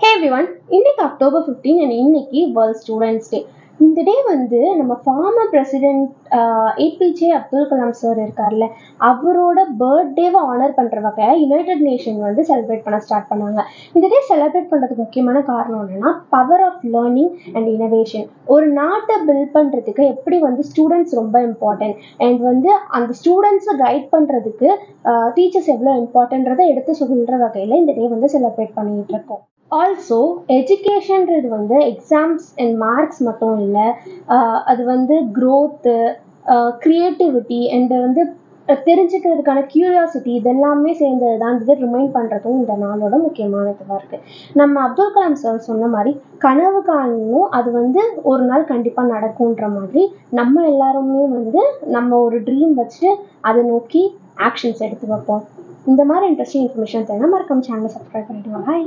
Hey everyone, இன்னைக்கு October 15 and இன்னைக்கு world students day. இந்த டே வந்து நம்ம former president APJ Abdul Kalam sir இருக்கார்ல, அவரோட பர்த்டேவை ஆனர் பண்ணுற வகையாக யுனைடெட் நேஷன் வந்து செலிப்ரேட் பண்ண ஸ்டார்ட் பண்ணாங்க. இந்த டே செலிப்ரேட் பண்ணுறதுக்கு முக்கியமான காரணம் என்னன்னா, power of learning and innovation. ஒரு நாட்டை பில்ட் பண்ணுறதுக்கு எப்படி வந்து ஸ்டூடெண்ட்ஸ் ரொம்ப இம்பார்ட்டன்ட் அண்ட் வந்து அந்த ஸ்டூடெண்ட்ஸை கைட் பண்ணுறதுக்கு டீச்சர்ஸ் எவ்வளோ இம்பார்ட்டன்றதை எடுத்து சொல்கிற வகையில் இந்த டே வந்து செலிப்ரேட் பண்ணிகிட்டு இருக்கோம். ஆல்சோ எஜுகேஷன்றது வந்து எக்ஸாம்ஸ் அண்ட் மார்க்ஸ் மட்டும் இல்லை, அது வந்து க்ரோத்து, க்ரியேட்டிவிட்டி அண்ட் வந்து தெரிஞ்சுக்கிறதுக்கான க்யூரியாசிட்டி இதெல்லாமே சேர்ந்தது தான் இது ரிமைண்ட் பண்ணுறதும் இந்த நாளோட முக்கியமானதுவாக இருக்குது. நம்ம அப்துல் கலாம் சார் சொன்ன மாதிரி கனவு காணணும், அது வந்து ஒரு நாள் கண்டிப்பாக நடக்கும்ன்ற மாதிரி நம்ம எல்லாருமே வந்து நம்ம ஒரு ட்ரீம் வச்சுட்டு அதை நோக்கி ஆக்ஷன்ஸ் எடுத்து வைப்போம். இந்த மாதிரி இன்ட்ரெஸ்டிங் இன்ஃபர்மேஷன் தெரியும் மறக்காம சேனலை சப்ஸ்கிரைப் பண்ணிடுவோம். ஹாய்.